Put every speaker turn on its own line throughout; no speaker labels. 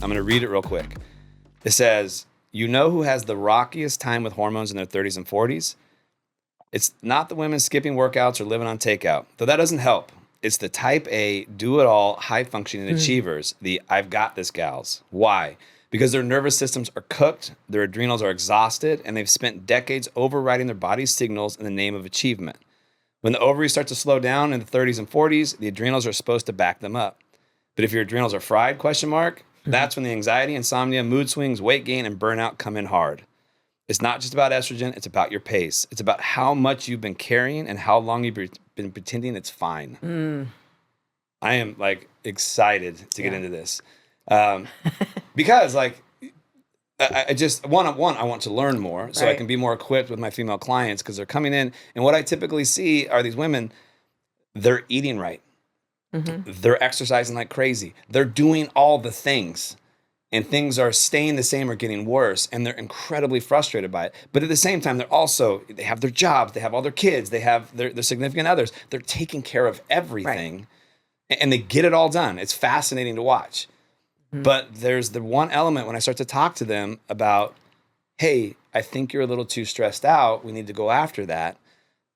I'm going to read it real quick. It says, you know who has the rockiest time with hormones in their 30s and 40s? It's not the women skipping workouts or living on takeout, though that doesn't help. It's the type A, do-it-all, high-functioning achievers, the I've got this gals. Why? Because their nervous systems are cooked, their adrenals are exhausted, and they've spent decades overriding their body's signals in the name of achievement. When the ovaries start to slow down in the 30s and 40s, the adrenals are supposed to back them up. But if your adrenals are fried, that's when the anxiety, insomnia, mood swings, weight gain, and burnout come in hard. It's not just about estrogen, it's about your pace. It's about how much you've been carrying and how long you've been pretending it's fine. I am like excited to get into this. Because like, I just, I want to learn more so I can be more equipped with my female clients because they're coming in. And what I typically see are these women, they're eating right. They're exercising like crazy. They're doing all the things. And things are staying the same or getting worse. And they're incredibly frustrated by it. But at the same time, they have their jobs. They have all their kids. They have their significant others. They're taking care of everything. And they get it all done. It's fascinating to watch. But there's the one element when I start to talk to them about, hey, I think you're a little too stressed out. We need to go after that.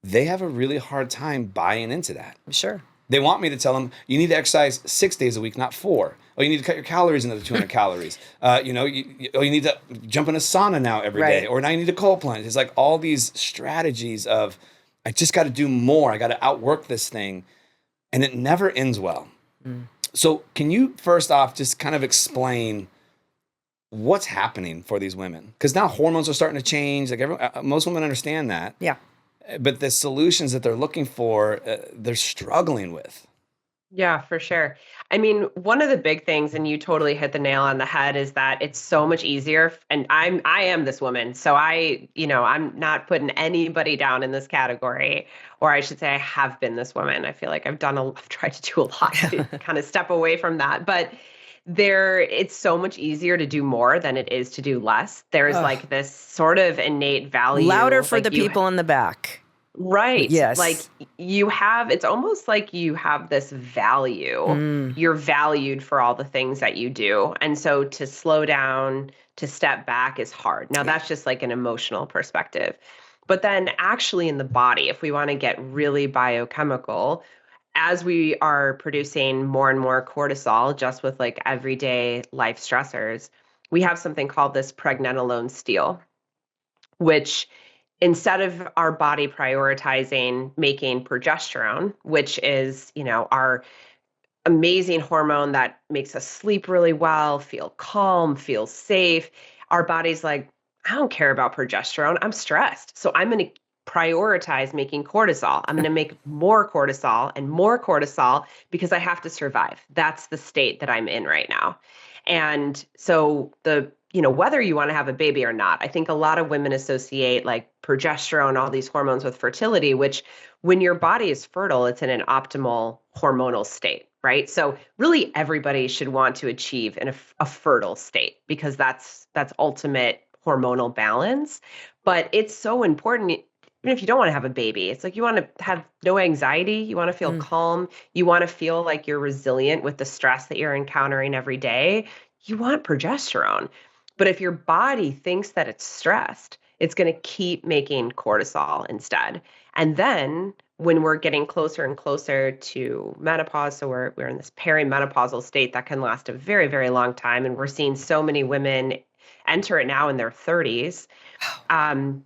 They have a really hard time buying into that.
Sure.
They want me to tell them, you need to exercise 6 days a week, not 4. Oh, you need to cut your calories another 200 calories. You need to jump in a sauna now every day. Or now you need to cold plunge. It's like all these strategies of, I just got to do more. I got to outwork this thing. And it never ends well. So can you first off just kind of explain what's happening for these women? Because now hormones are starting to change. Like most women understand that.
Yeah.
But the solutions that they're looking for, they're struggling with.
Yeah, for sure. I mean, one of the big things, and you totally hit the nail on the head, is that it's so much easier. And I am this woman, so I'm not putting anybody down in this category, or I should say, I have been this woman. I feel like I've tried to do a lot to kind of step away from that, but it's so much easier to do more than it is to do less. There's like this sort of innate value.
Louder for the people in the back.
Right.
Yes.
Like it's almost like you have this value. You're valued for all the things that you do. And so to slow down, to step back is hard. Now that's just like an emotional perspective. But then actually in the body, if we want to get really biochemical, as we are producing more and more cortisol just with like everyday life stressors, we have something called this pregnenolone steal, which instead of our body prioritizing making progesterone, which is, our amazing hormone that makes us sleep really well, feel calm, feel safe, our body's like, I don't care about progesterone. I'm stressed. So I'm going to prioritize making cortisol. I'm going to make more cortisol because I have to survive. That's the state that I'm in right now. And so whether you want to have a baby or not, I think a lot of women associate like progesterone, all these hormones with fertility, which when your body is fertile, it's in an optimal hormonal state, right? So really everybody should want to achieve a fertile state because that's ultimate hormonal balance. But it's so important, even if you don't want to have a baby, it's like you want to have no anxiety, you want to feel calm, you want to feel like you're resilient with the stress that you're encountering every day. You want progesterone. But if your body thinks that it's stressed, it's going to keep making cortisol instead. And then when we're getting closer and closer to menopause, so we're in this perimenopausal state that can last a very, very long time. And we're seeing so many women enter it now in their 30s.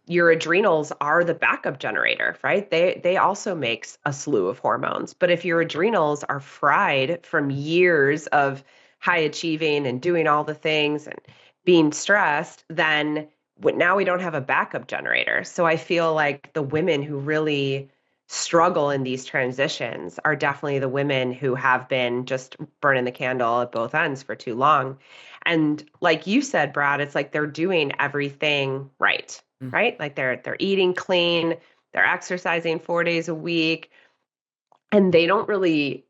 Your adrenals are the backup generator, right? They also make a slew of hormones. But if your adrenals are fried from years of high achieving and doing all the things and being stressed, then now we don't have a backup generator. So I feel like the women who really struggle in these transitions are definitely the women who have been just burning the candle at both ends for too long. And like you said, Brad, it's like they're doing everything right? Like they're eating clean, they're exercising 4 days a week, and they don't really,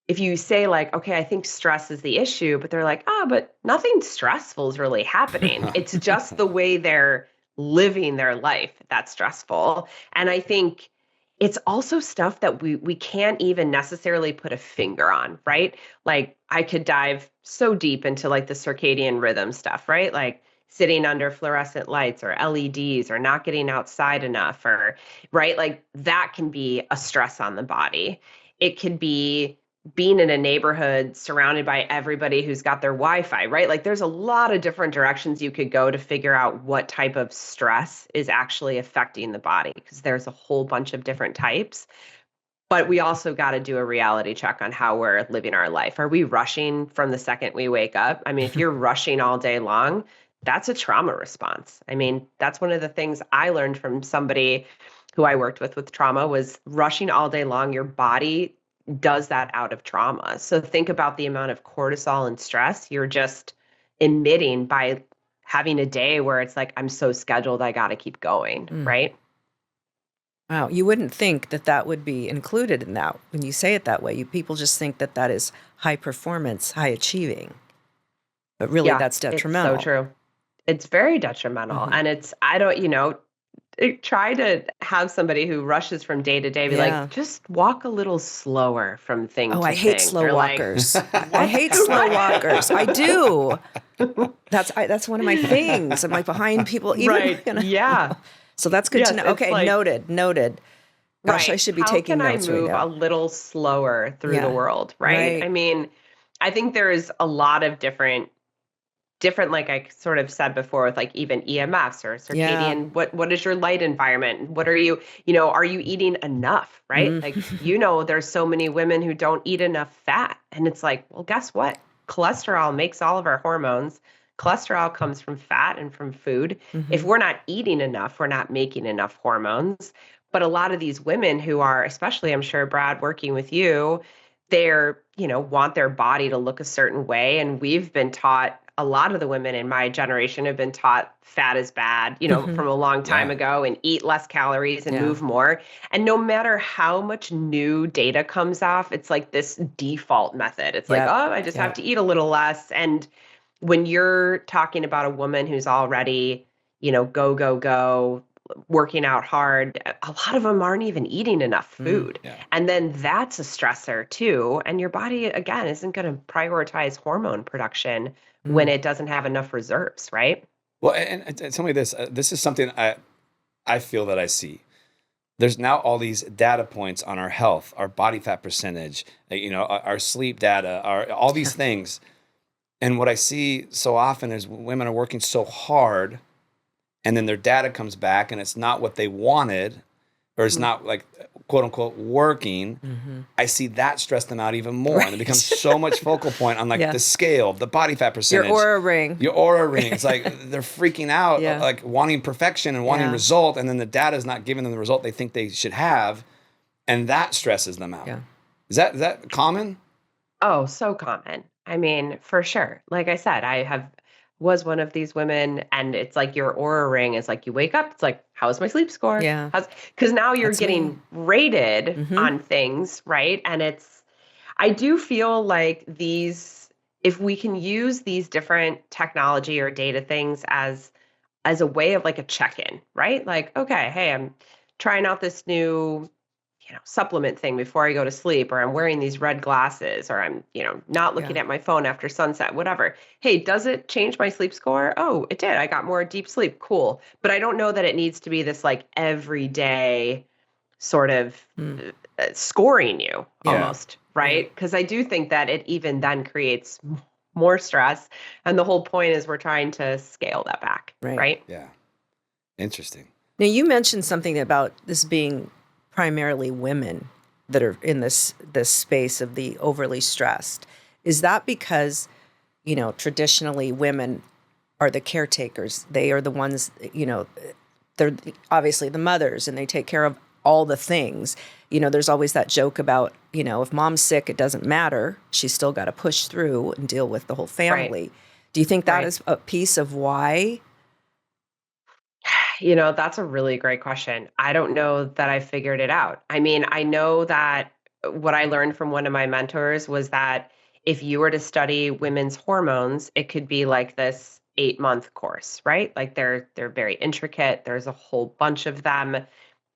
if you say like, okay, I think stress is the issue, but they're like, but nothing stressful is really happening. It's just the way they're living their life that's stressful. And I think it's also stuff that we can't even necessarily put a finger on, right? Like I could dive so deep into like the circadian rhythm stuff, right? Like sitting under fluorescent lights or LEDs or not getting outside enough or right? Like that can be a stress on the body. It could be being in a neighborhood surrounded by everybody who's got their Wi-Fi, right? Like there's a lot of different directions you could go to figure out what type of stress is actually affecting the body because there's a whole bunch of different types. But we also got to do a reality check on how we're living our life. Are we rushing from the second we wake up? I mean, if you're rushing all day long, that's a trauma response. I mean, that's one of the things I learned from somebody who I worked with trauma was rushing all day long. Your body does that out of trauma. So think about the amount of cortisol and stress you're just emitting by having a day where it's like, I'm so scheduled, I got to keep going, right?
Wow, you wouldn't think that that would be included in that when you say it that way. People just think that that is high performance, high achieving. But really,
Yeah,
that's
it's
detrimental.
so true. It's very detrimental. And it's, I don't, try to have somebody who rushes from day to day be
Yeah.
like, just walk a little slower from thing
Oh,
to
I hate
thing.
slow
Or like,
walkers. I hate slow walkers. I do. That's one of my things. I'm like behind people. Even,
right. Yeah.
So that's good
Yes,
to know.
it's
Okay,
like,
noted. Gosh, I
right.
should be
How
taking
can I
notes right
move a
now.
little slower through the
Yeah.
world? Right.
Right.
I mean, I think there's a lot of different, like I sort of said before, with like even EMFs or
Yeah.
circadian, what is your light environment? What are you, are you eating enough? Right. Like, there's so many women who don't eat enough fat. And it's like, well, guess what? Cholesterol makes all of our hormones. Cholesterol comes from fat and from food. If we're not eating enough, we're not making enough hormones. But a lot of these women who are, especially I'm sure, Brad, working with you, they're, want their body to look a certain way. And we've been taught, a lot of the women in my generation have been taught fat is bad, from a long time ago, and eat less calories and move more. And no matter how much new data comes off, it's like this default method. It's like, oh, I just have to eat a little less. And when you're talking about a woman who's already, go, working out hard, a lot of them aren't even eating enough food. And then that's a stressor too. And your body, again, isn't going to prioritize hormone production when it doesn't have enough reserves, right?
Well, and tell me this. This is something I feel that I see. There's now all these data points on our health, our body fat percentage, our sleep data, all these things. And what I see so often is women are working so hard, and then their data comes back and it's not what they wanted, or it's not like quote unquote working. I see that stress them out even more. And it becomes so much focal point on like the scale, the body fat percentage.
Your aura ring.
It's like they're freaking out, like wanting perfection and wanting result. And then the data is not giving them the result they think they should have. And that stresses them out.
Yeah.
Is that common?
Oh, so common. I mean, for sure. Like I said, was one of these women, and it's like your aura ring is like you wake up, it's like, how's my sleep score?
Yeah.
Because now you're
That's
getting
me.
rated on things, right? And I do feel like if we can use these different technology or data things as a way of like a check-in, right? Like, okay, hey, I'm trying out this new supplement thing before I go to sleep, or I'm wearing these red glasses, or I'm, not looking at my phone after sunset, whatever. Hey, does it change my sleep score? Oh, it did. I got more deep sleep. Cool. But I don't know that it needs to be this like everyday sort of scoring you almost, right? Because I do think that it even then creates more stress. And the whole point is we're trying to scale that back, right?
Yeah. Interesting.
Now, you mentioned something about this being primarily women that are in this space of the overly stressed. Is that because, traditionally women are the caretakers? They are the ones, they're obviously the mothers, and they take care of all the things. There's always that joke about, if mom's sick, it doesn't matter. She's still got to push through and deal with the whole family. Right. Do you think that is a piece of why?
That's a really great question. I don't know that I figured it out. I mean, I know that what I learned from one of my mentors was that if you were to study women's hormones, it could be like this 8-month course, right? Like they're very intricate. There's a whole bunch of them.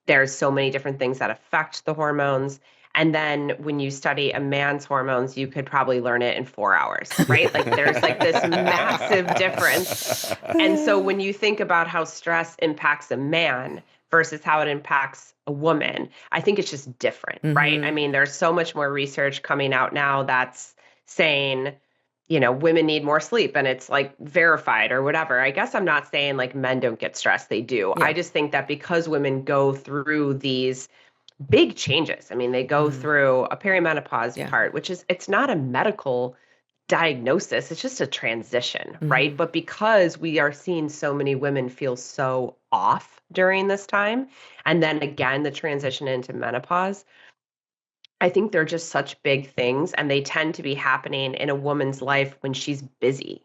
There's so many different things that affect the hormones. And then when you study a man's hormones, you could probably learn it in 4 hours, right? Like there's like this massive difference. And so when you think about how stress impacts a man versus how it impacts a woman, I think it's just different, right? I mean, there's so much more research coming out now that's saying, women need more sleep and it's like verified or whatever. I guess I'm not saying like men don't get stressed. They do.
Yeah.
I just think that because women go through these big changes. I mean, they go through a perimenopause part, which is, it's not a medical diagnosis. It's just a transition, right? But because we are seeing so many women feel so off during this time, and then again, the transition into menopause, I think they're just such big things, and they tend to be happening in a woman's life when she's busy.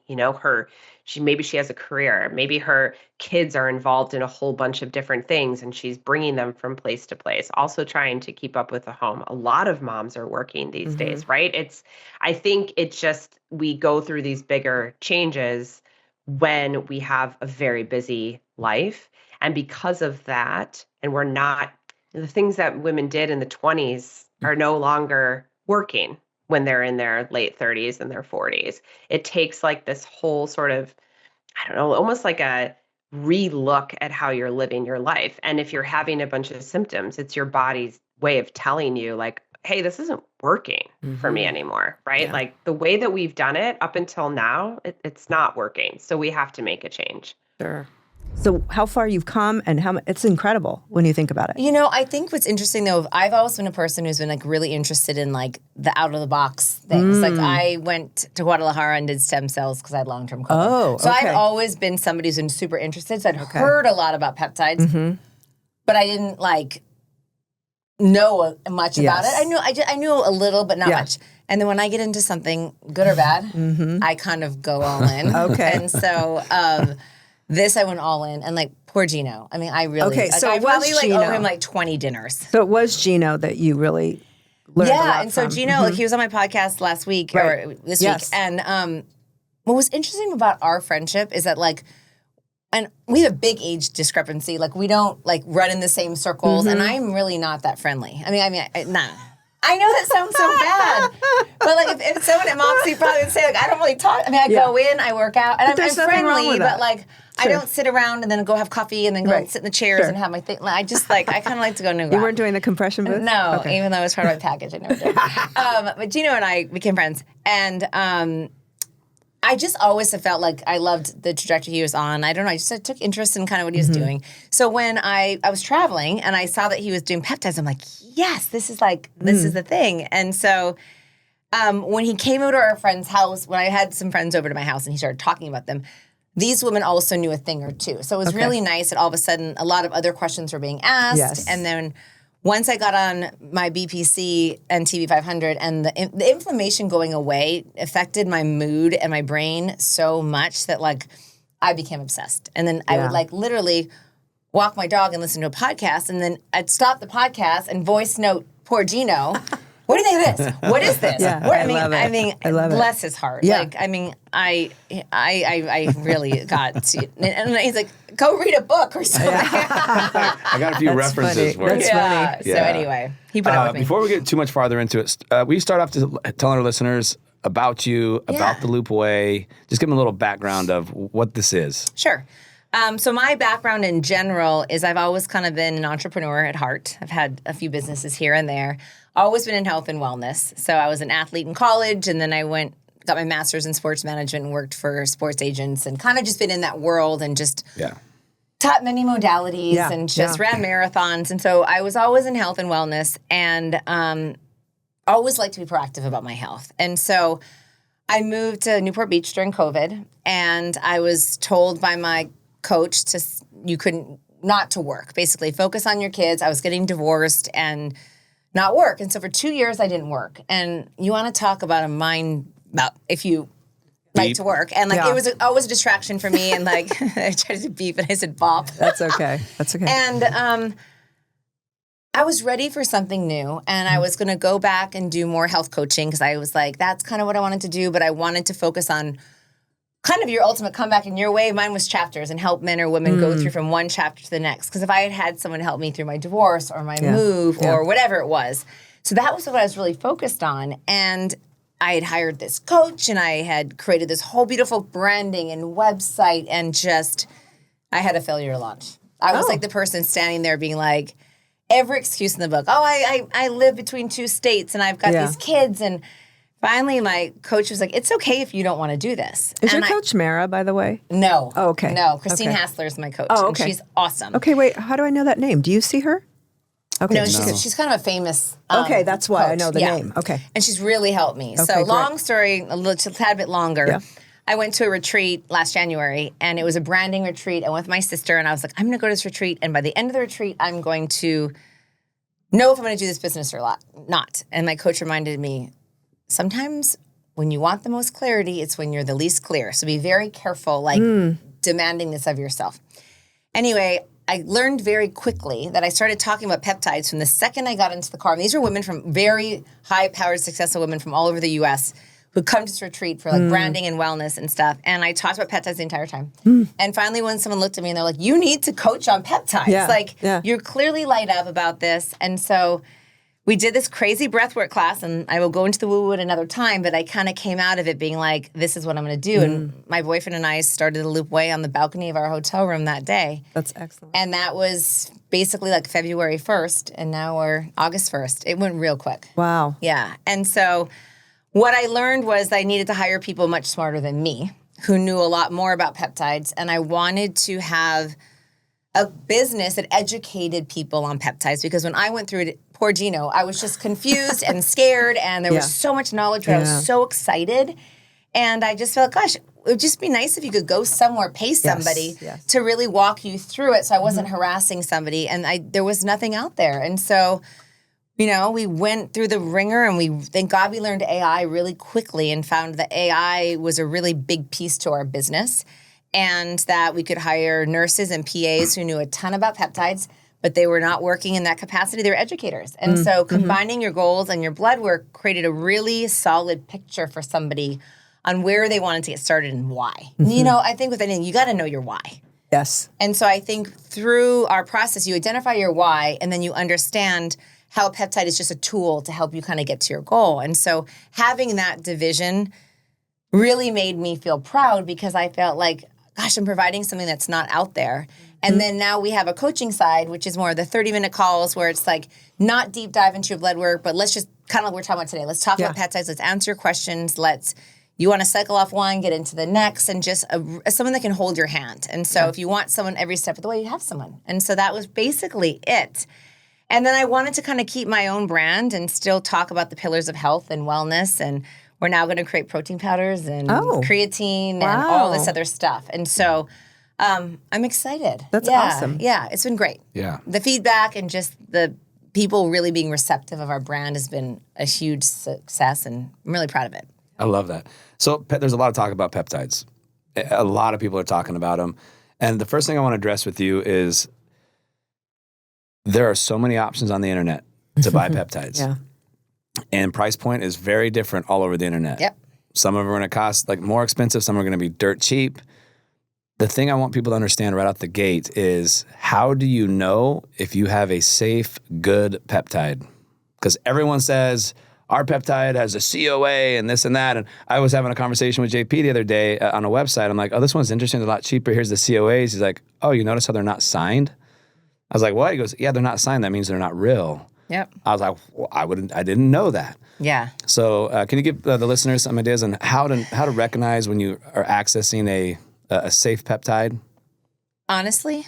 Maybe she has a career, maybe her kids are involved in a whole bunch of different things, and she's bringing them from place to place, also trying to keep up with the home. A lot of moms are working these days, right? I think it's just, we go through these bigger changes when we have a very busy life. And because of that, and the things that women did in the 20s are no longer working when they're in their late 30s and their 40s. It takes like this whole sort of, I don't know, almost like a relook at how you're living your life. And if you're having a bunch of symptoms, it's your body's way of telling you like, hey, this isn't working for me anymore, right?
Yeah.
Like the way that we've done it up until now, it's not working. So we have to make a change.
Sure. So how far you've come and it's incredible when you think about it.
I think what's interesting though, I've always been a person who's been like really interested in like the out of the box things. Like I went to Guadalajara and did stem cells because I had long-term COVID.
Oh,
So
okay.
I've always been somebody who's been super interested. So I'd heard a lot about peptides, but I didn't like know much about it. I knew a little, but not much. And then when I get into something good or bad, I kind of go all in.
Okay.
And so this I went all in, and like poor Gino. I mean, I really
so
I
it was
probably like owe
Gino.
him like 20 dinners.
So it was Gino that you really learned a lot
And so
from.
Gino, like he was on my podcast last week or this week, and what was interesting about our friendship is that like, and we have a big age discrepancy. Like we don't like run in the same circles, and I'm really not that friendly. I know that sounds so bad, but like if someone at Moxie probably would say like I don't really talk. I mean, I go in, I work out, and I'm
there's nothing wrong
friendly,
with
but
that.
like I don't sit around and then go have coffee and then go and sit in the chairs and have my thing. Like, I just like I kind of like to go new.
You weren't doing the compression booth?
No, even though it was part of my package, I never did. But Gino and I became friends, and I just always have felt like I loved the trajectory he was on. I don't know. I took interest in kind of what he was doing. So when I was traveling and I saw that he was doing peptides, I'm like, yes, this is the thing. And so when he came over to our friend's house, when I had some friends over to my house and he started talking about them, these women also knew a thing or two. So it was really nice that all of a sudden a lot of other questions were being asked.
Yes.
And then once I got on my BPC and TV 500 and the inflammation going away affected my mood and my brain so much that like I became obsessed. And then I would like literally walk my dog and listen to a podcast, and then I'd stop the podcast and voice note poor Gino. What do you think of this? What is this?
Yeah,
What,
I love it. I love it.
bless his heart.
Yeah.
Like, I mean, I really got to, and he's like, go read a book or something.
I got a few references for you.
That's funny.
So anyway, he put up with me.
Before we get too much farther into it, we start off to telling our listeners about you, about the Loop Away. Just give them a little background of what this is.
Sure. So my background in general is I've always kind of been an entrepreneur at heart. I've had a few businesses here and there. Always been in health and wellness. So I was an athlete in college, and then I got my master's in sports management and worked for sports agents, and kind of just been in that world and just taught many modalities and just ran marathons. And so I was always in health and wellness, and always liked to be proactive about my health. And so I moved to Newport Beach during COVID, and I was told by my coach not to work, basically focus on your kids. I was getting divorced and not work. And so for 2 years I didn't work. And you want to talk about about if you like to work. And like it was always a distraction for me. And like I tried to beep and I said bop.
That's okay. That's okay.
And I was ready for something new, and I was going to go back and do more health coaching because I was like, that's kind of what I wanted to do, but I wanted to focus on kind of your ultimate comeback in your way. Mine was chapters and help men or women go through from one chapter to the next. Because if I had had someone help me through my divorce or my move or whatever it was. So that was what I was really focused on. And I had hired this coach and I had created this whole beautiful branding and website and just, I had a failure launch. I was like the person standing there being like, every excuse in the book. Oh, I live between 2 states and I've got these kids. And finally, my coach was like, it's okay if you don't want to do this.
Is your coach Mara, by the way?
No.
Oh, okay.
No, Christine Hassler is my coach.
Oh, okay.
And she's awesome.
Okay, wait. How do I know that name? Do you see her? Okay.
No, she's kind of a famous
okay, that's why
coach.
I know the name. Okay.
And she's really helped me.
Okay,
So
great.
long story, a little tad bit longer.
Yeah.
I went to a retreat last January, and it was a branding retreat. I went with my sister, and I was like, I'm going to go to this retreat, and by the end of the retreat, I'm going to know if I'm going to do this business or not. And my coach reminded me, sometimes when you want the most clarity, it's when you're the least clear. So be very careful, like demanding this of yourself. Anyway, I learned very quickly that I started talking about peptides from the second I got into the car. And these are women from very high-powered, successful women from all over the U.S. who come to this retreat for like branding and wellness and stuff. And I talked about peptides the entire time. And finally, when someone looked at me and they're like, you need to coach on peptides. You're clearly light up about this. And so we did this crazy breathwork class, and I will go into the woo-woo at another time, but I kind of came out of it being like, this is what I'm going to do. And my boyfriend and I started the Loop Way on the balcony of our hotel room that day.
That's excellent.
And that was basically like February 1st, and now we're August 1st. It went real quick.
Wow.
Yeah. And so what I learned was I needed to hire people much smarter than me who knew a lot more about peptides, and I wanted to have a business that educated people on peptides, because when I went through it, poor Gino, I was just confused and scared, and there was so much knowledge, but I was so excited. And I just felt, gosh, it would just be nice if you could go somewhere, pay somebody to really walk you through it so I wasn't harassing somebody, and there was nothing out there. And so, you know, we went through the ringer, and thank God we learned AI really quickly and found that AI was a really big piece to our business, and that we could hire nurses and PAs who knew a ton about peptides, but they were not working in that capacity. They were educators. And so combining your goals and your blood work created a really solid picture for somebody on where they wanted to get started and why. You know, I think with anything, you got to know your why.
Yes.
And so I think through our process, you identify your why, and then you understand how a peptide is just a tool to help you kind of get to your goal. And so having that division really made me feel proud, because I felt like, gosh, I'm providing something that's not out there. And then now we have a coaching side, which is more of the 30-minute calls where it's like not deep dive into your blood work, but let's just kind of like we're talking about today. Let's talk about peptides. Let's answer your questions. You want to cycle off one, get into the next, and just someone that can hold your hand. And so if you want someone every step of the way, you have someone. And so that was basically it. And then I wanted to kind of keep my own brand and still talk about the pillars of health and wellness. And we're now going to create protein powders and creatine and all this other stuff. And so I'm excited.
That's awesome.
Yeah, it's been great.
Yeah.
The feedback and just the people really being receptive of our brand has been a huge success, and I'm really proud of it.
I love that. So there's a lot of talk about peptides. A lot of people are talking about them. And the first thing I want to address with you is there are so many options on the internet to buy peptides. And price point is very different all over the internet.
Yep.
Some of them are going to cost like more expensive. Some are going to be dirt cheap. The thing I want people to understand right out the gate is, how do you know if you have a safe, good peptide? Because everyone says our peptide has a COA and this and that. And I was having a conversation with JP the other day on a website. I'm like, oh, this one's interesting. It's a lot cheaper. Here's the COAs. He's like, oh, you notice how they're not signed? I was like, what? He goes, yeah, they're not signed. That means they're not real.
Yep.
I was like, well, I didn't know that.
Yeah.
So can you give the listeners some ideas on how to recognize when you are accessing a safe peptide?
Honestly,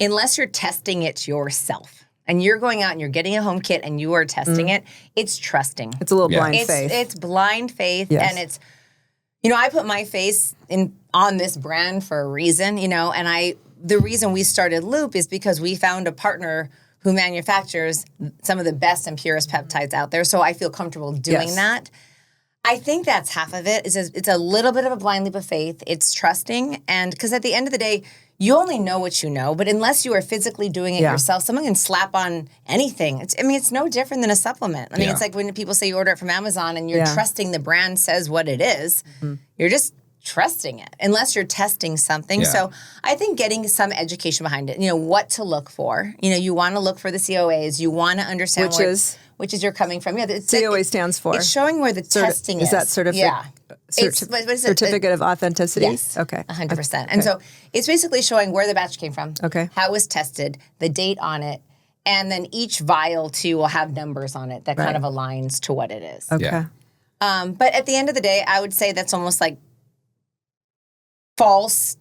unless you're testing it yourself and you're going out and you're getting a home kit and you are testing it, it's trusting.
It's a little blind faith.
It's blind faith.
Yes.
And it's, I put my face on this brand for a reason, and the reason we started Loop is because we found a partner who manufactures some of the best and purest peptides out there. So I feel comfortable doing that. I think that's half of it. It's a little bit of a blind leap of faith. It's trusting. And because at the end of the day, you only know what you know. But unless you are physically doing it yourself, someone can slap on anything. It's no different than a supplement. It's like when people say you order it from Amazon and you're trusting the brand says what it is. You're just trusting it unless you're testing something.
Yeah.
So I think getting some education behind it, what to look for. You want to look for the COAs. You want to understand which is you're coming from. Yeah,
COA stands for?
It's showing where the testing is.
Is that certificate of authenticity?
Yes.
Okay.
100%. And so it's basically showing where the batch came from.
Okay.
How it was tested, the date on it, and then each vial too will have numbers on it that kind of aligns to what it is.
Okay.
Yeah.
But at the end of the day, I would say that's almost like false.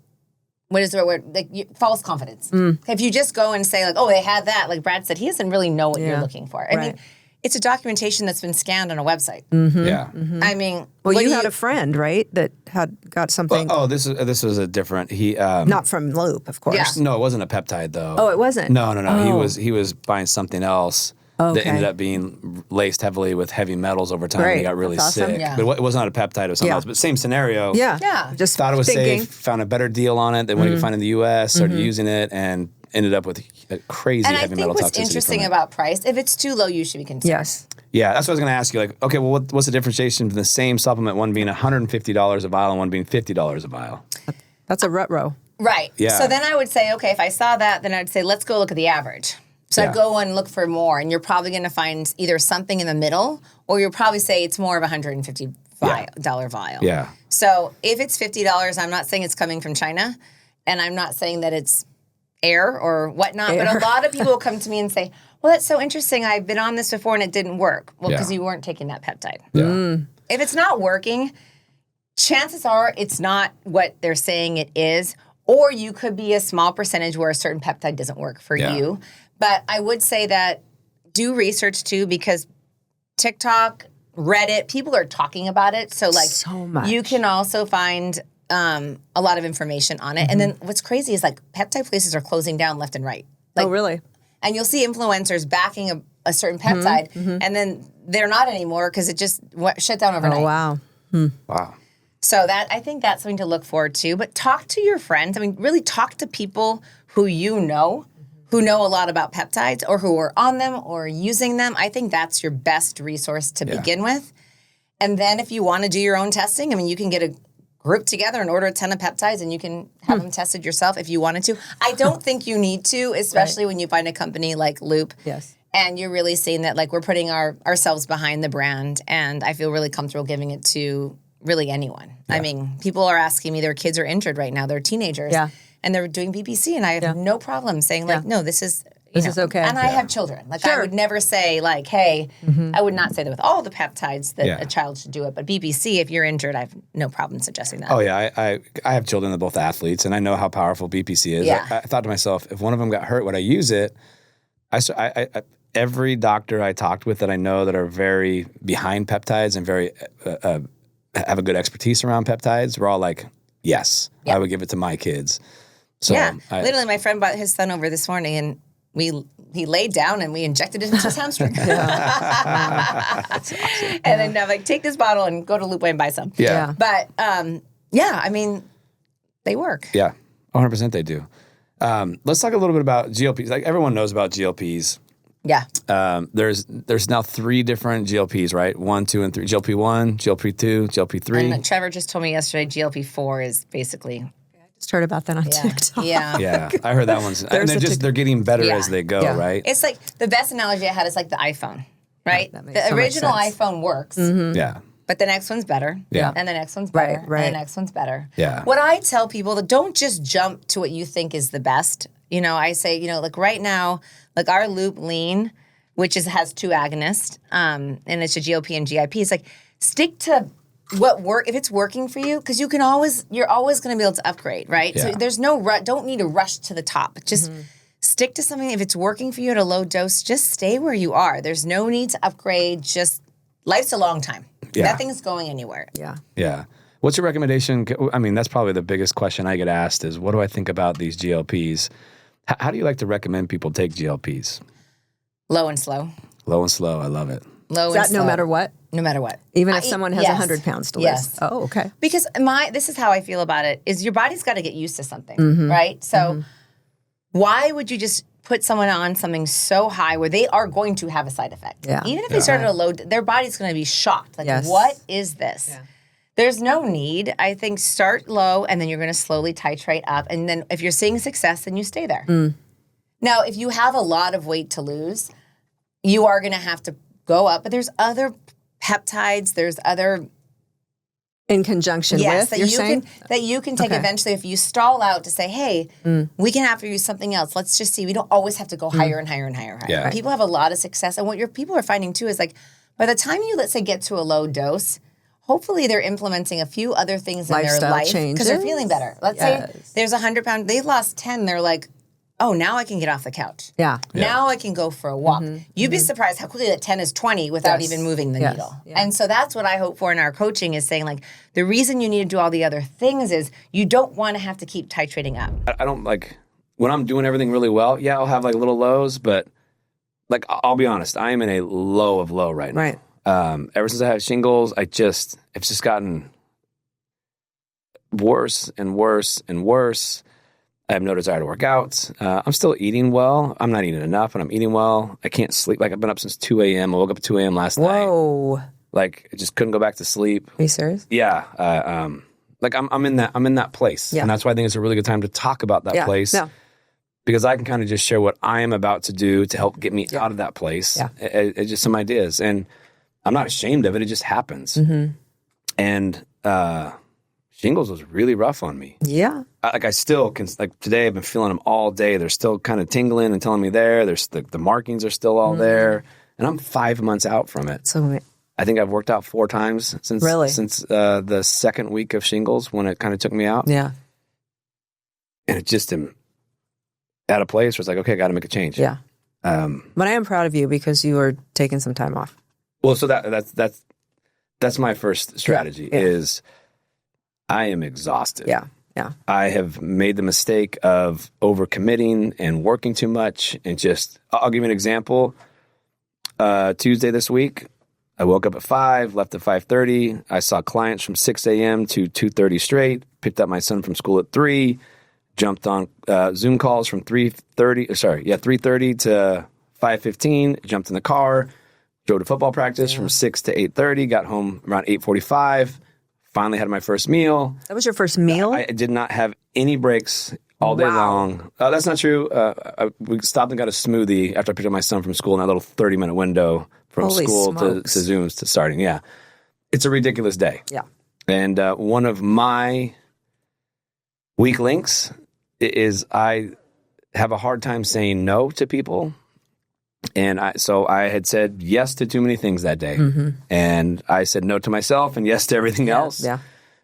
What is the right word? Like false confidence. If you just go and say like, oh, they had that, like Brad said, he doesn't really know what you're looking for. I mean, it's a documentation that's been scanned on a website.
Yeah.
I mean,
well, you had a friend, right, that had got something.
This was a different. He
not from Loop, of course.
Yeah.
No, it wasn't a peptide though.
Oh, it wasn't.
No.
Oh.
He was buying something else that ended up being laced heavily with heavy metals over time. And he
Great.
got really
That's awesome.
sick.
Yeah.
But it was not a peptide. It was something else. But same scenario.
Yeah. Just
Thought it was
thinking.
safe. Found a better deal on it than what he could find in the U.S. Started using it and ended up with a crazy
and I
heavy
think
metal
what's
toxicity.
interesting
from it.
about price, if it's too low, you should be concerned.
Yes.
Yeah, that's what I was going to ask you. Like, okay, well, what's the differentiation between the same supplement, one being $150 a vial and one being $50 a vial?
That's a rut row.
Right.
Yeah.
So then I would say, okay, if I saw that, then I'd say, let's go look at the average. So I'd go and look for more, and you're probably going to find either something in the middle, or you'll probably say it's more of $150 vial.
Yeah.
So if it's $50, I'm not saying it's coming from China, and I'm not saying that it's air or whatnot, but a lot of people will come to me and say, well, that's so interesting. I've been on this before and it didn't work. Well, because you weren't taking that peptide.
Yeah.
If it's not working, chances are it's not what they're saying it is, or you could be a small percentage where a certain peptide doesn't work for you. But I would say that do research too, because TikTok, Reddit, people are talking about it. So like
So much.
you can also find a lot of information on it. And then what's crazy is like peptide places are closing down left and right. Like,
Oh, really?
and you'll see influencers backing a certain peptide, and then they're not anymore because it just shut down overnight.
Oh, wow.
Wow.
So I think that's something to look forward to. But talk to your friends. I mean, really talk to people who who know a lot about peptides or who are on them or using them. I think that's your best resource to begin with. And then if you want to do your own testing, I mean, you can get a group together and order a ton of peptides and you can have them tested yourself if you wanted to. I don't think you need to, especially when you find a company like Loop.
Yes.
And you're really seeing that like we're putting ourselves behind the brand, and I feel really comfortable giving it to really anyone. I mean, people are asking me, their kids are injured right now, they're teenagers.
Yeah.
And they're doing BBC, and I have no problem saying like, no, this is
This is okay.
And I have children. Like I would never say like, hey, I would not say that with all the peptides that a child should do it. But BBC, if you're injured, I have no problem suggesting that.
Oh yeah, I have children that are both athletes, and I know how powerful BPC is.
Yeah.
I thought to myself, if one of them got hurt, would I use it? I every doctor I talked with that I know that are very behind peptides and very have a good expertise around peptides, we're all like, yes, I would give it to my kids. So
literally, my friend brought his son over this morning, and he laid down and we injected it into his hamstring. That's awesome. And then I'm like, take this bottle and go to Loop and buy some.
Yeah.
But I mean, they work.
Yeah, 100% they do. Let's talk a little bit about GLPs. Like everyone knows about GLPs.
Yeah.
There's now 3 different GLPs, right? 1, 2, and 3. GLP-1, GLP-2, GLP-3.
And Trevor just told me yesterday GLP-4 is basically...
Just heard about that on TikTok.
Yeah.
Yeah, I heard that one's... and they're getting better as they go, right?
It's like, the best analogy I had is like the iPhone, right?
That makes
The
so much
original
sense.
iPhone works,
Yeah.
but the next one's better.
Yeah.
And the next one's better.
Right.
And the next one's better.
Yeah.
What I tell people, that don't just jump to what you think is the best. You know, I say, like right now, like our Loop Lean, which has 2 agonists, and it's a GLP and GIP. It's like, stick to if it's working for you, because you're always going to be able to upgrade, right?
Yeah.
So there's no don't need to rush to the top. Just stick to something. If it's working for you at a low dose, just stay where you are. There's no need to upgrade. Just life's a long time.
Yeah.
Nothing's going anywhere.
Yeah.
Yeah. What's your recommendation? I mean, that's probably the biggest question I get asked is, what do I think about these GLPs? How do you like to recommend people take GLPs?
Low and slow.
Low and slow. I love it.
Low
Is
and
that
slow.
no matter what?
No matter what.
Even if someone has
yes.
100 pounds to lose?
Yes.
Oh, okay.
Because this is how I feel about it, is your body's got to get used to something, right? So why would you just put someone on something so high where they are going to have a side effect?
Yeah.
Even if they started a low, their body's going to be shocked. Like,
Yes.
what is this?
Yeah.
There's no need. I think start low and then you're going to slowly titrate up. And then if you're seeing success, then you stay there. Now, if you have a lot of weight to lose, you are going to have to go up. But there's other peptides. There's other
in conjunction with,
that
you're
you
saying?
that you can take eventually if you stall out to say, hey, we can have to use something else. Let's just see. We don't always have to go higher and higher and higher.
Yeah.
People have a lot of success. And what your people are finding too is like, by the time you, let's say, get to a low dose, hopefully they're implementing a few other things in
Lifestyle
their life
changes.
because they're feeling better. Let's say there's 100 pounds, they've lost 10. They're like, oh, now I can get off the couch.
Yeah.
Now I can go for a walk. You'd be surprised how quickly that 10 is 20 without even moving the needle.
Yeah.
And so that's what I hope for in our coaching is saying like, the reason you need to do all the other things is you don't want to have to keep titrating up.
I don't like when I'm doing everything really well. Yeah, I'll have like little lows, but like I'll be honest, I am in a low of low right now.
Right.
Ever since I had shingles, it's just gotten worse and worse and worse. I have no desire to work out. I'm still eating well. I'm not eating enough, but I'm eating well. I can't sleep. Like I've been up since 2 a.m. I woke up at 2 a.m. last night.
Whoa.
Like I just couldn't go back to sleep.
Are you serious?
Yeah. Like I'm in that place.
Yeah.
And that's why I think it's a really good time to talk about that place.
Yeah.
Because I can kind of just share what I am about to do to help get me out of that place.
Yeah.
It's just some ideas. And I'm not ashamed of it. It just happens. And shingles was really rough on me.
Yeah.
I still can, like today I've been feeling them all day. They're still kind of tingling and telling me there's the markings are still all there. And I'm 5 months out from it.
So
I think I've worked out 4 times since the second week of shingles when it kind of took me out.
yeah.
And it just am at a place where it's like, okay, I got to make a change.
Yeah. But I am proud of you because you are taking some time off.
Well, so that's my first strategy is I am exhausted.
Yeah. Yeah.
I have made the mistake of overcommitting and working too much and just, I'll give you an example. Tuesday this week, I woke up at 5, left at 5:30. I saw clients from 6 a.m. to 2:30 straight, picked up my son from school at 3, jumped on Zoom calls from 3:30 to 5:15, jumped in the car, drove to football practice from 6 to 8:30, got home around 8:45, finally had my first meal.
That was your first meal?
I did not have any breaks all day long. That's not true. We stopped and got a smoothie after I picked up my son from school in that little 30-minute window from
Holy
school to
smokes.
Zooms to starting. Yeah. It's a ridiculous day.
Yeah.
And one of my weak links is I have a hard time saying no to people. And so I had said yes to too many things that day. And I said no to myself and yes to everything else.
Yeah.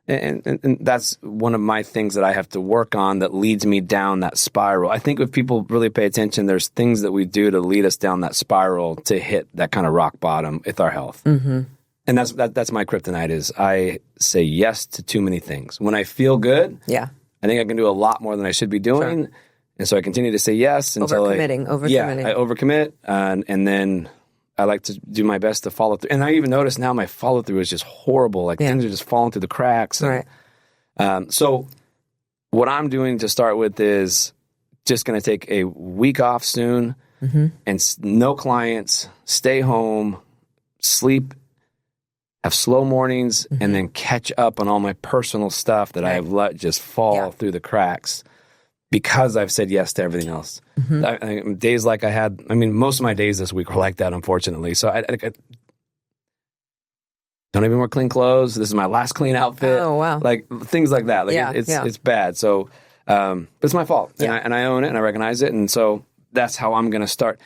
And that's one of my things that I have to work on that leads me down that spiral. I think if people really pay attention, there's things that we do to lead us down that spiral to hit that kind of rock bottom with our health. And that's my kryptonite is I say yes to too many things. When I feel good,
Yeah.
I think I can do a lot more than I should be doing.
Sure.
And so I continue to say yes until
Overcommitting.
Yeah, I overcommit. And then I like to do my best to follow through. And I even notice now my follow through is just horrible. Like things are just falling through the cracks.
Right.
So what I'm doing to start with is just going to take a week off soon and no clients, stay home, sleep, have slow mornings, and then catch up on all my personal stuff that I have let just fall through the cracks because I've said yes to everything else. Days like I had, most of my days this week were like that, unfortunately. So I don't even wear clean clothes. This is my last clean outfit.
Oh, wow.
Like things like that. Like it's bad. So, but it's my fault and I own it and I recognize it. And so that's how I'm going to start.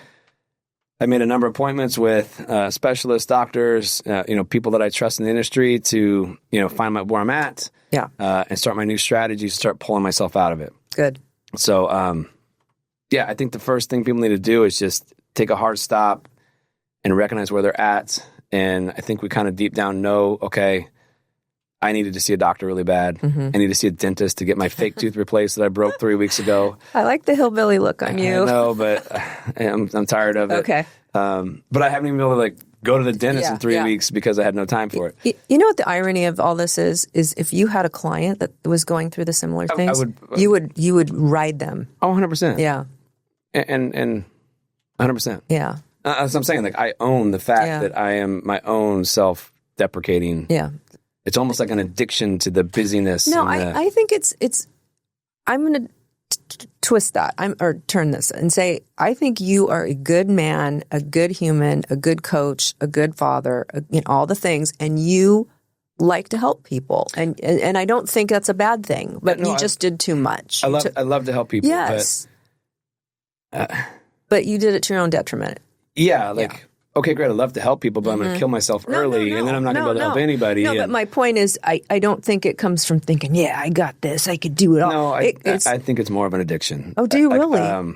I made a number of appointments with specialists, doctors, people that I trust in the industry to, find where I'm at and start my new strategies, start pulling myself out of it.
Good.
So, I think the first thing people need to do is just take a hard stop and recognize where they're at. And I think we kind of deep down know, okay, I needed to see a doctor really bad. I need to see a dentist to get my fake tooth replaced that I broke 3 weeks ago.
I like the hillbilly look on you.
I know, but I'm tired of it.
Okay.
But I haven't even been able to go to the dentist in 3 weeks because I had no time for it.
You know what the irony of all this is if you had a client that was going through the similar things, you would ride them.
Oh, 100%.
Yeah.
And 100%.
Yeah.
That's what I'm saying. Like I own the fact that I am my own self-deprecating.
Yeah.
It's almost like an addiction to the busyness.
No,
and the,
I think it's. I'm going to twist that. Or turn this and say, I think you are a good man, a good human, a good coach, a good father, all the things, and you like to help people, and I don't think that's a bad thing. But you just did too much.
I love to help people.
Yes, but you did it to your own detriment.
Yeah, okay, great. I love to help people, but I'm going to kill myself early, and then I'm not going to be able to help anybody.
No, but my point is, I don't think it comes from thinking, yeah, I got this, I could do it all.
No, I think it's more of an addiction.
Oh, do you really?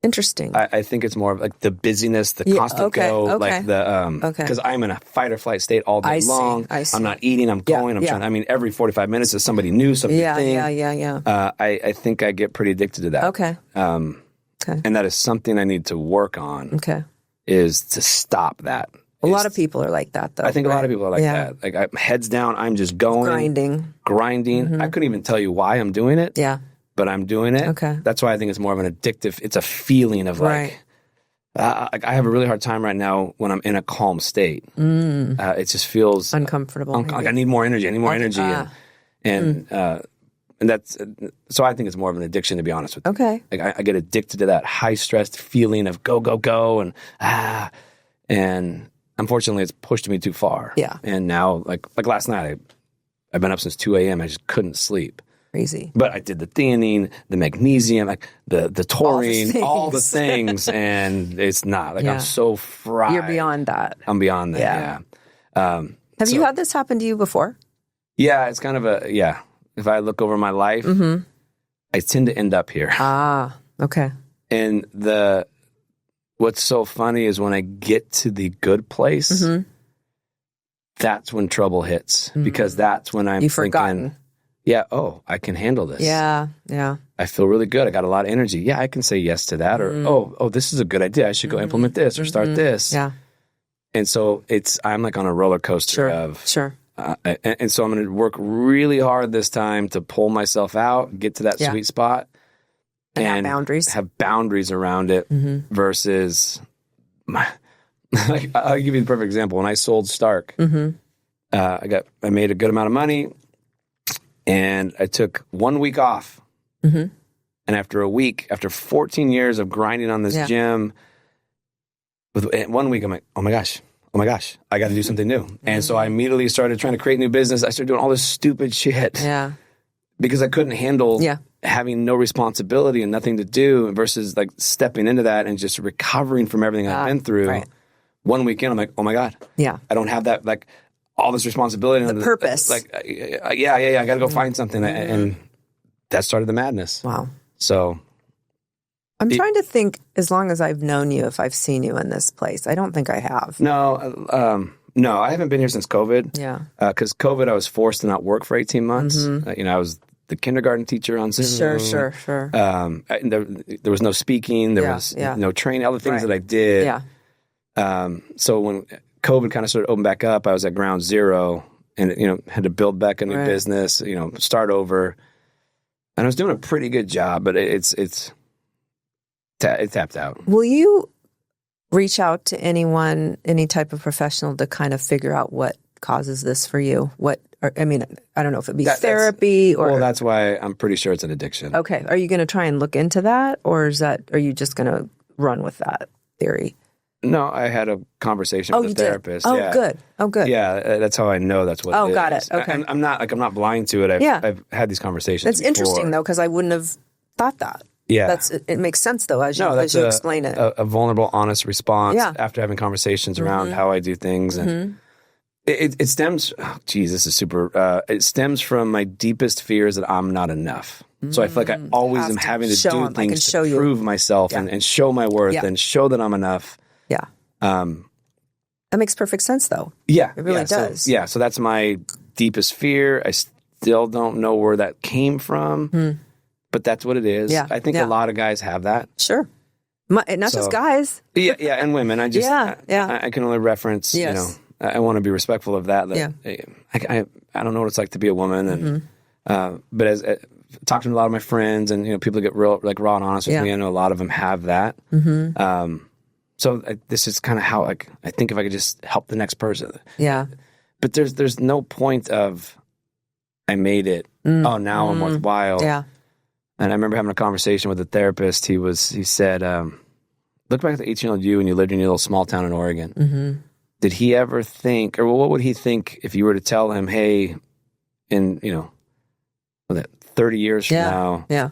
Interesting.
I think it's more of like the busyness, the constant go, like the because I'm in a fight or flight state all day long.
I see.
I'm not eating. I'm going. I'm trying. I mean, every 45 minutes is somebody new, something.
Yeah.
I think I get pretty addicted to that.
Okay.
And that is something I need to work on.
Okay.
Is to stop that.
A lot of people are like that, though.
I think a lot of people are like that. Like I'm heads down. I'm just going grinding. I couldn't even tell you why I'm doing it.
Yeah.
But I'm doing it.
Okay.
That's why I think it's more of an addictive. It's a feeling of like I have a really hard time right now when I'm in a calm state. It just feels
uncomfortable.
Like I need more energy. I need more energy, and that's so. I think it's more of an addiction, to be honest with you.
Okay.
Like I get addicted to that high stressed feeling of go and and unfortunately, it's pushed me too far.
Yeah.
And now, like last night, I've been up since 2 a.m. I just couldn't sleep.
Crazy.
But I did the theanine, the magnesium, like the taurine, all the things, and it's not like I'm so fried.
You're beyond that.
I'm beyond that. Yeah.
Have you had this happen to you before?
Yeah, it's kind of if I look over my life, I tend to end up here.
Ah, okay.
And what's so funny is when I get to the good place, that's when trouble hits because that's when I'm thinking, yeah, I can handle this.
Yeah.
I feel really good. I got a lot of energy. Yeah, I can say yes to that. Or, this is a good idea. I should go implement this or start this.
Yeah.
And so I'm like on a roller coaster of.
Sure.
And so I'm going to work really hard this time to pull myself out, get to that sweet spot.
And have boundaries
around it versus I'll give you the perfect example. When I sold Stark, I made a good amount of money. And I took 1 week off. And after 14 years of grinding on this gym, with 1 week, I'm like, oh my gosh, I got to do something new. And so I immediately started trying to create new business. I started doing all this stupid shit.
Yeah.
Because I couldn't handle having no responsibility and nothing to do versus like stepping into that and just recovering from everything I've been through. Right. 1 weekend, I'm like, oh my God.
Yeah.
I don't have that, like, all this responsibility.
The purpose.
Like, I got to go find something. And that started the madness.
Wow.
So.
I'm trying to think, as long as I've known you, if I've seen you in this place. I don't think I have.
No, I haven't been here since COVID.
Yeah.
Because COVID, I was forced to not work for 18 months. I was the kindergarten teacher on Zoom.
Sure.
There was no speaking. There was no training. All the things that I did.
Yeah.
So when COVID kind of started to open back up, I was at ground zero and, had to build back a new business, start over. And I was doing a pretty good job, but it tapped out.
Will you reach out to anyone, any type of professional to kind of figure out what causes this for you? I don't know if it'd be therapy or...
Well, that's why I'm pretty sure it's an addiction.
Okay. Are you going to try and look into that, or are you just going to run with that theory?
No, I had a conversation with a therapist.
Oh, good. Oh, good.
Yeah, that's how I know that's what it is.
Oh, got it. Okay.
I'm not blind to it. I've had these conversations
That's
before.
interesting, though, because I wouldn't have thought that.
Yeah.
It makes sense, though, as you explain it.
A vulnerable, honest response after having conversations around how I do things. And it stems, this is super, it stems from my deepest fears that I'm not enough. So I feel like I always am having to do things to prove myself and show my worth and show that I'm enough.
Yeah. That makes perfect sense, though.
Yeah.
It really does.
So that's my deepest fear. I still don't know where that came from. But that's what it is. Yeah, I think a lot of guys have that.
Sure. Not just guys.
Yeah, and women. I just, I can only reference, I want to be respectful of that. I don't know what it's like to be a woman. And but as talking to a lot of my friends and, people get real, like raw and honest with me, I know a lot of them have that. So this is kind of how, I think if I could just help the next person.
Yeah.
but there's no point of I made it. Oh, now I'm worthwhile.
Yeah.
And I remember having a conversation with a therapist. He said, look back at the 18-year-old you when you lived in your little small town in Oregon.
Mm-hmm.
Did he ever think, or what would he think if you were to tell him, hey, in, 30 years from now,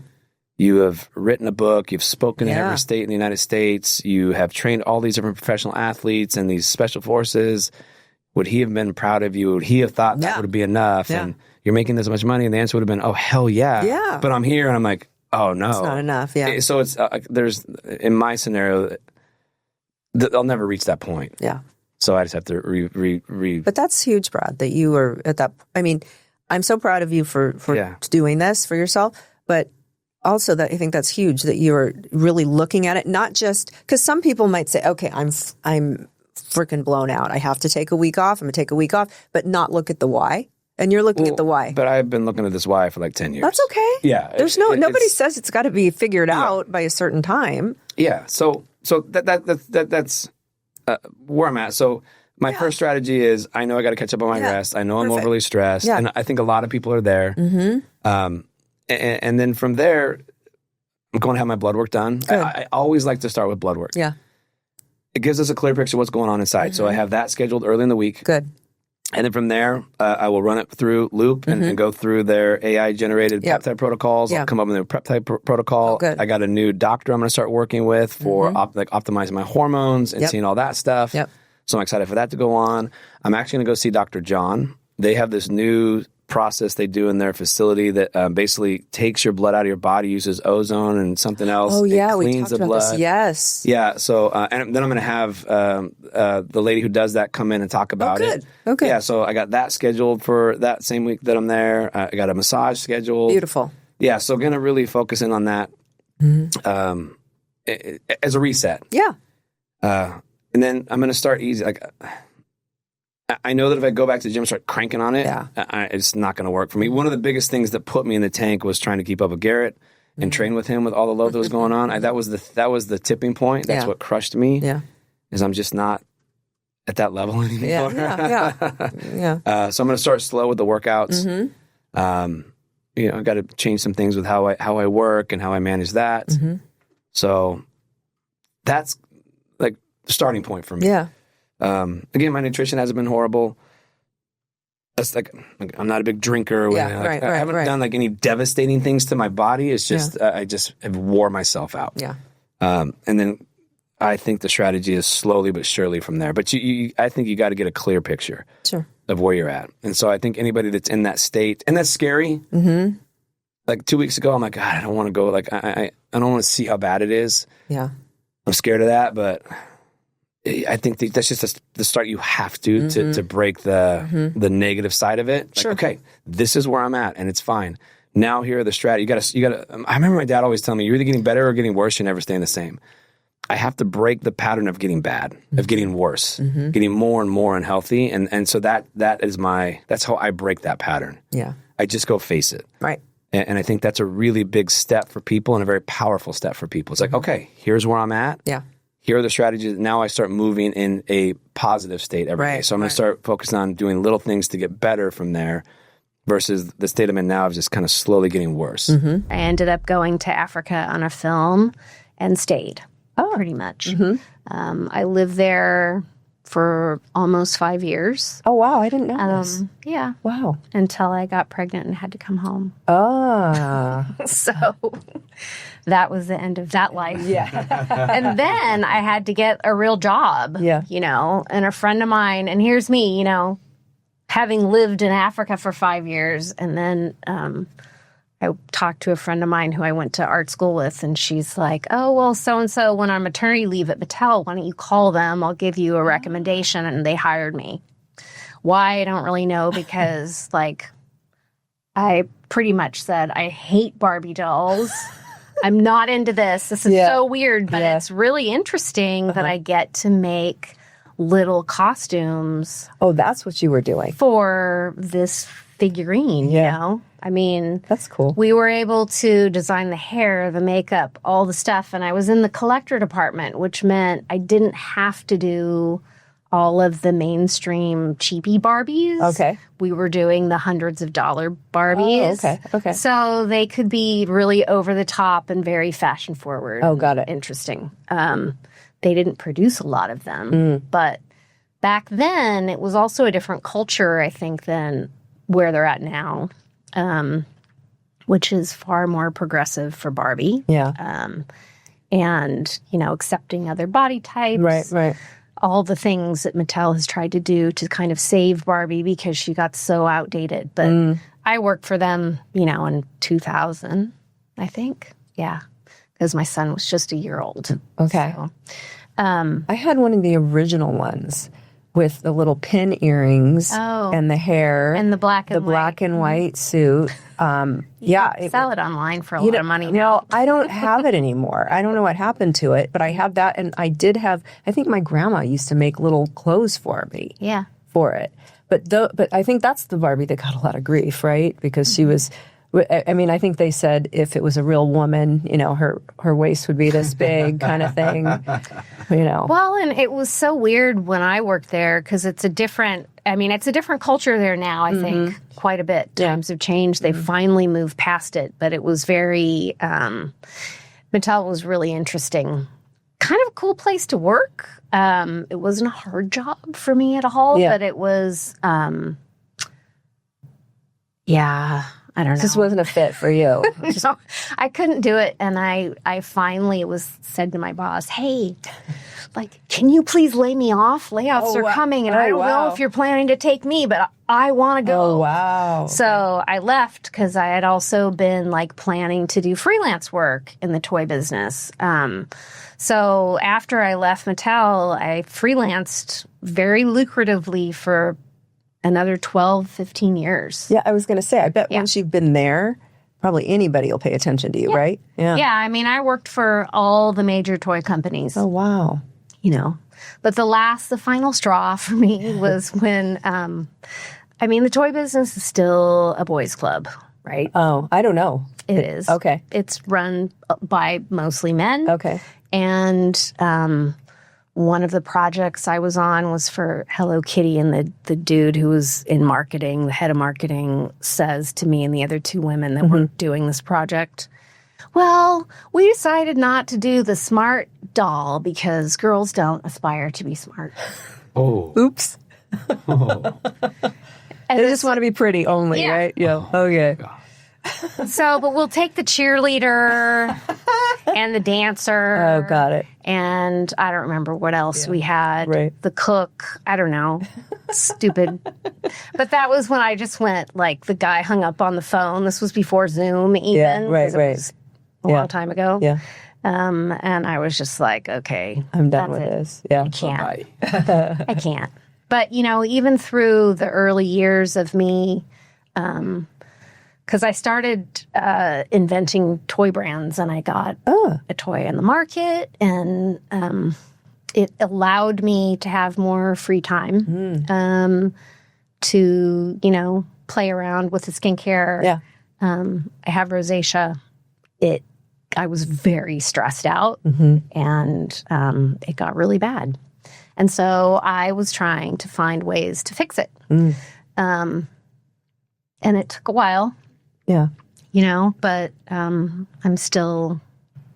you have written a book, you've spoken in every state in the United States, you have trained all these different professional athletes and these special forces. Would he have been proud of you? Would he have thought that would be enough?
Yeah.
And you're making this much money? And the answer would have been, oh, hell yeah.
Yeah.
But I'm here and I'm like, oh, no.
It's not enough, yeah.
So it's, there's, in my scenario, I'll never reach that point.
Yeah.
So I just have to
But that's huge, Brad, that you were at that. I mean, I'm so proud of you for doing this for yourself, but also that I think that's huge that you're really looking at it, not just because some people might say, okay, I'm freaking blown out. I have to take a week off. I'm going to take a week off, but not look at the why. And you're looking at the why.
But I've been looking at this why for like 10 years.
That's okay.
Yeah.
There's nobody says it's got to be figured out by a certain time.
Yeah. So that's where I'm at. So my first strategy is I know I got to catch up on my rest. I know I'm overly stressed. Yeah. And I think a lot of people are there. Mm-hmm. And then from there, I'm going to have my blood work done. I always like to start with blood work.
Yeah.
It gives us a clear picture of what's going on inside. Mm-hmm. So I have that scheduled early in the week.
Good.
And then from there, I will run it through Loop and go through their AI-generated peptide protocols. I'll come up with a peptide protocol. I got a new doctor I'm going to start working with for optimizing my hormones and seeing all that stuff. Yep. So I'm excited for that to go on. I'm actually going to go see Dr. John. They have this new process they do in their facility that basically takes your blood out of your body, uses ozone and something else.
Oh, yeah.
It cleans
we talked
the
about
blood.
this. Yes.
Yeah. So, and then I'm going to have the lady who does that come in and talk about it.
Okay.
Yeah. So I got that scheduled for that same week that I'm there. I got a massage scheduled.
Beautiful.
Yeah. So going to really focus in on that as a reset.
Yeah.
And then I'm going to start easy. Like, I know that if I go back to the gym and start cranking on it, it's not going to work for me. One of the biggest things that put me in the tank was trying to keep up with Garrett and train with him with all the load that was going on. That was the tipping point. That's what crushed me. Yeah, is I'm just not at that level anymore. Yeah. So I'm going to start slow with the workouts. Mm-hmm. I got to change some things with how I work and how I manage that. Mm-hmm. So that's like the starting point for me. Yeah. Again, my nutrition hasn't been horrible. That's like I'm not a big drinker. I haven't done like any devastating things to my body. It's just I just have wore myself out. Yeah. And then I think the strategy is slowly but surely from there. But I think you got to get a clear picture of where you're at. And so I think anybody that's in that state, and that's scary. Mm-hmm. Like 2 weeks ago, I'm like, God, I don't want to go. Like I don't want to see how bad it is. Yeah. I'm scared of that, but I think that's just the start. You have to break the negative side of it. Like, okay, this is where I'm at, and it's fine. Now here are the strategies. You got to. I remember my dad always telling me, "You're either getting better or getting worse. You're never staying the same." I have to break the pattern of getting bad, of getting worse, getting more and more unhealthy, and so that's how I break that pattern. Yeah, I just go face it. Right. And I think that's a really big step for people and a very powerful step for people. It's like, okay, here's where I'm at. Yeah. Here are the strategies. Now I start moving in a positive state every day. So I'm going to start focusing on doing little things to get better from there versus the state I'm in now of just kind of slowly getting worse.
I ended up going to Africa on a film and stayed pretty much. I lived there for almost 5 years.
Oh, wow. I didn't know this.
Yeah.
Wow.
Until I got pregnant and had to come home.
Ah.
So that was the end of that life. Yeah. And then I had to get a real job, and a friend of mine, and here's me, having lived in Africa for 5 years. And then I talked to a friend of mine who I went to art school with, and she's like, oh, well, so-and-so went on maternity leave at Battelle. Why don't you call them? I'll give you a recommendation. And they hired me. Why? I don't really know, because, I pretty much said, I hate Barbie dolls. I'm not into this. This is so weird, but it's really interesting that I get to make little costumes.
Oh, that's what you were doing.
For this figurine, you know? I mean,
that's cool.
We were able to design the hair, the makeup, all the stuff. And I was in the collector department, which meant I didn't have to do all of the mainstream cheapy Barbies.
Okay.
We were doing the hundreds of dollar Barbies.
Oh, okay.
So they could be really over the top and very fashion forward.
Oh, got it.
Interesting. They didn't produce a lot of them, but back then it was also a different culture, I think, than where they're at now, which is far more progressive for Barbie.
Yeah.
And, accepting other body types.
Right.
All the things that Mattel has tried to do to kind of save Barbie because she got so outdated. But I worked for them, in 2000, I think. Yeah. Because my son was just a year old.
Okay.
So,
I had one of the original ones with the little pin earrings and the hair.
and the black and
white suit.
Sell it online for a lot of money now.
I don't have it anymore. I don't know what happened to it, but I have that. And I did have, I think my grandma used to make little clothes for me.
Yeah.
For it. But I think that's the Barbie that got a lot of grief, right? Because she was, I mean, I think they said if it was a real woman, her waist would be this big kind of thing,
Well, and it was so weird when I worked there because it's a different culture there now, I think, quite a bit. Times have changed. They finally moved past it, but it was very, Mattel was really interesting. Kind of a cool place to work. It wasn't a hard job for me at all, but it was, I don't know.
This wasn't a fit for you.
So I couldn't do it. And I finally said to my boss, hey, can you please lay me off? Layoffs are coming. And I don't know if you're planning to take me, but I want to go.
Oh, wow.
So I left because I had also been planning to do freelance work in the toy business. So after I left Mattel, I freelanced very lucratively for another 12, 15 years.
Yeah, I was going to say, I bet once you've been there, probably anybody will pay attention to you, right?
Yeah, I mean, I worked for all the major toy companies.
Oh, wow.
But the final straw for me was when, the toy business is still a boys' club, right?
Oh, I don't know.
It is.
Okay.
It's run by mostly men.
Okay.
And one of the projects I was on was for Hello Kitty, and the dude who was in marketing, the head of marketing, says to me and the other two women that were doing this project, well, we decided not to do the smart doll because girls don't aspire to be smart.
Oh.
Oops.
Oh.
They just want to be pretty only, right? Yeah. Okay.
So, but we'll take the cheerleader and the dancer.
Oh, got it.
And I don't remember what else we had.
Right.
The cook. I don't know. Stupid. But that was when I just went, the guy hung up on the phone. This was before Zoom even.
Yeah, right.
It was a long time ago.
Yeah.
And I was just okay.
I'm done with this. Yeah.
I can't.
Bye.
I can't. But, even through the early years of me, because I started inventing toy brands, and I got a toy in the market, and it allowed me to have more free time to, play around with the skincare.
Yeah.
I have rosacea. I was very stressed out, and it got really bad. And so I was trying to find ways to fix it. And it took a while.
Yeah.
But I'm still,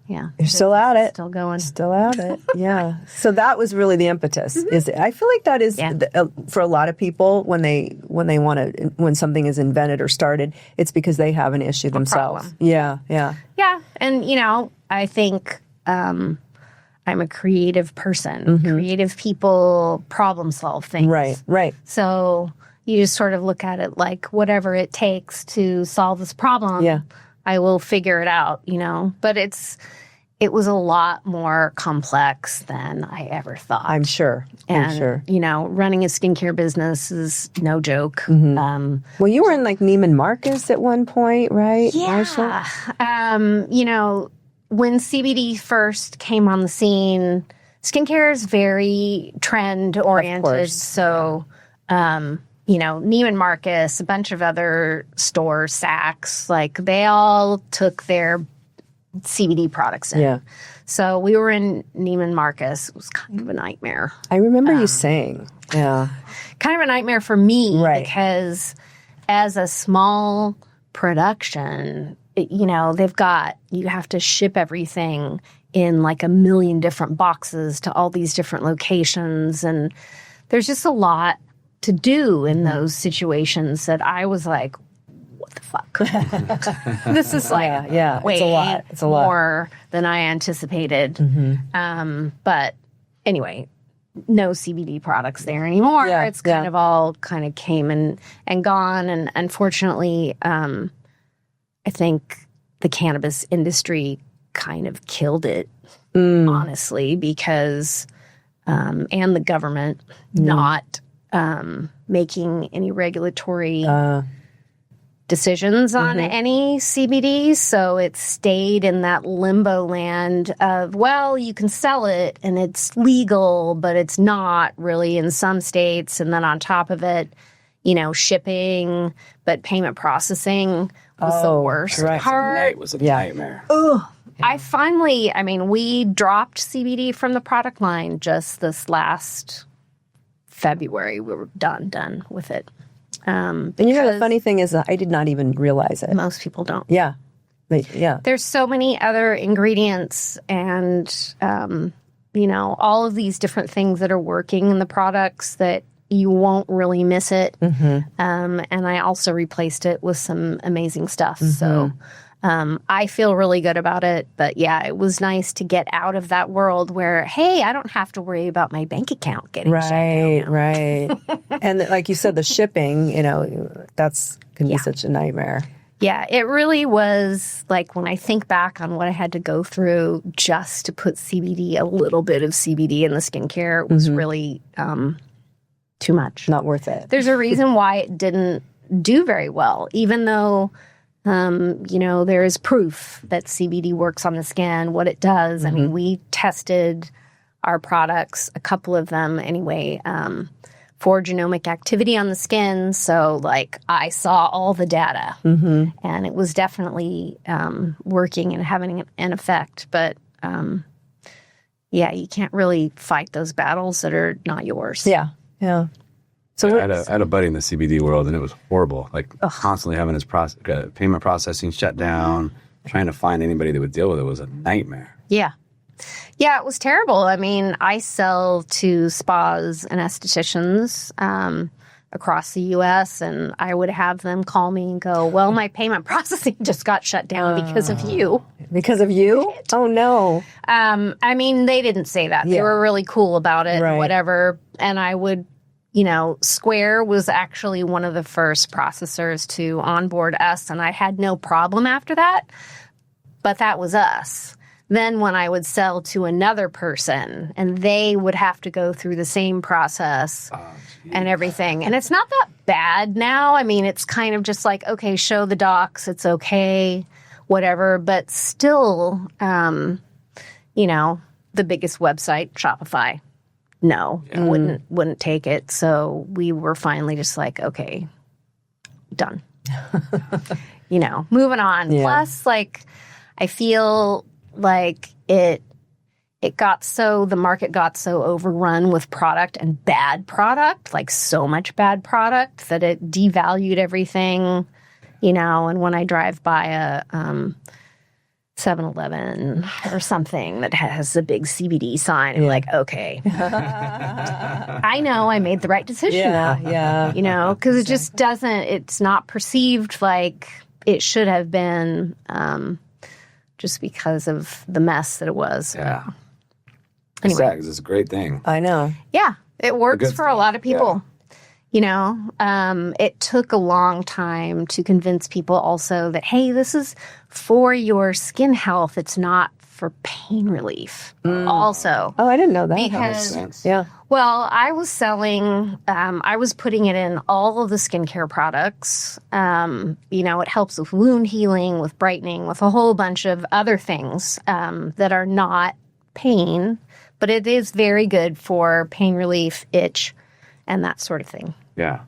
You're still at it.
Still going.
Still at it. Yeah. So that was really the impetus. Is it? I feel like that is for a lot of people when something is invented or started, it's because they have an issue themselves.
Problem.
Yeah. Yeah.
Yeah. And, I think I'm a creative person. Creative people problem solve things.
Right.
So you just sort of look at it like whatever it takes to solve this problem, I will figure it out, But it was a lot more complex than I ever thought.
I'm sure.
Running a skincare business is no joke.
Well, you were in Neiman Marcus at one point, right?
Yeah. When CBD first came on the scene, skincare is very trend oriented. So, Neiman Marcus, a bunch of other stores, Saks, they all took their CBD products in.
Yeah.
So we were in Neiman Marcus. It was kind of a nightmare.
I remember you saying. Yeah.
Kind of a nightmare for me
Right.
because as a small production, you know, you have to ship everything in like 1 million different boxes to all these different locations. And there's just a lot to do in those situations that I was like, what the fuck? This is like
it's a lot. It's a lot
more than I anticipated. But anyway, no CBD products there anymore.
Yeah,
It's kind of all kind of came and gone. And unfortunately, I think the cannabis industry kind of killed it, honestly, because, and the government not making any regulatory decisions on any CBD. So it stayed in that limbo land of, well, you can sell it and it's legal, but it's not really in some states. And then on top of it, you know, shipping, but payment processing was the worst part.
It was a nightmare.
We dropped CBD from the product line just this last February. We were done with it.
And you know, the funny thing is that I did not even realize it.
Most people don't.
Yeah.
There's so many other ingredients and, you know, all of these different things that are working in the products that you won't really miss it. And I also replaced it with some amazing stuff. So I feel really good about it. But yeah, it was nice to get out of that world where, hey, I don't have to worry about my bank account getting shut down.
Right. And like you said, the shipping, you know, can be such a nightmare.
Yeah, it really was like when I think back on what I had to go through just to put CBD, a little bit of CBD in the skincare, it was really too much.
Not worth it.
There's a reason why it didn't do very well, even though, you know, there is proof that CBD works on the skin, what it does. I mean, we tested our products, a couple of them anyway, for genomic activity on the skin. So, like, I saw all the data, and it was definitely working and having an effect. But, yeah, you can't really fight those battles that are not yours.
Yeah. So
I had a buddy in the CBD world, and it was horrible. Like constantly having his payment processing shut down, trying to find anybody that would deal with it was a nightmare.
Yeah, it was terrible. I mean, I sell to spas and estheticians across the U.S., and I would have them call me and go, well, my payment processing just got shut down because of you.
Because of you? Oh, no.
I mean, they didn't say that. They were really cool about it, whatever. And I would, you know, Square was actually one of the first processors to onboard us, and I had no problem after that. But that was us. Then when I would sell to another person, and they would have to go through the same process and everything. And it's not that bad now. I mean, it's kind of just like, okay, show the docs, it's okay, whatever. But still, you know, the biggest website, Shopify, wouldn't take it. So we were finally just like, okay, done. You know, moving on.
Yeah.
Plus, like, I feel like the market got so overrun with product and bad product, like so much bad product that it devalued everything, you know. And when I drive by a 7-Eleven or something that has a big CBD sign, I'm like, okay, I know I made the right decision.
Yeah.
You know, because it just it's not perceived like it should have been, just because of the mess that it was.
Yeah.
Anyway.
Sad, 'cause it's a great thing.
I know.
Yeah, it works for a lot of people.
Yeah.
You know, it took a long time to convince people also that, hey, this is for your skin health. It's not for pain relief. Also.
Oh, I didn't know that.
Makes
Because,
sense.
Yeah.
well, I was selling, I was putting it in all of the skincare products. You know, it helps with wound healing, with brightening, with a whole bunch of other things that are not pain, but it is very good for pain relief, itch, and that sort of thing.
Yeah.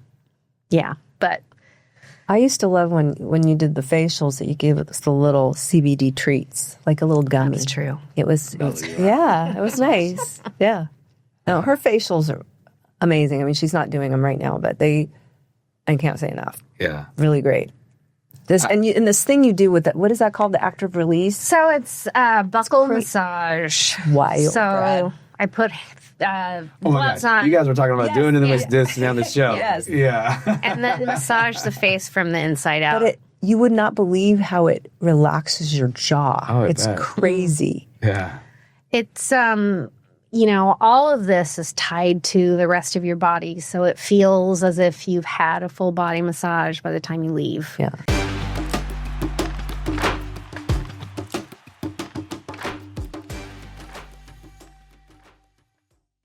Yeah, but
I used to love when you did the facials that you gave us the little CBD treats, like a little gummy.
That's true.
It was it was nice. Yeah. No, her facials are amazing. I mean, she's not doing them right now, but I can't say enough.
Yeah.
Really great. And this thing you do with that, what is that called? The active release?
So it's buccal massage.
Wild.
So I put
Oh my
gloves
God.
on.
You guys were talking about doing this on the show.
Yes.
Yeah.
And then massage the face from the inside out.
But you would not believe how it relaxes your jaw.
Oh, I
It's
bet.
crazy.
Yeah.
It's all of this is tied to the rest of your body, so it feels as if you've had a full body massage by the time you leave.
Yeah.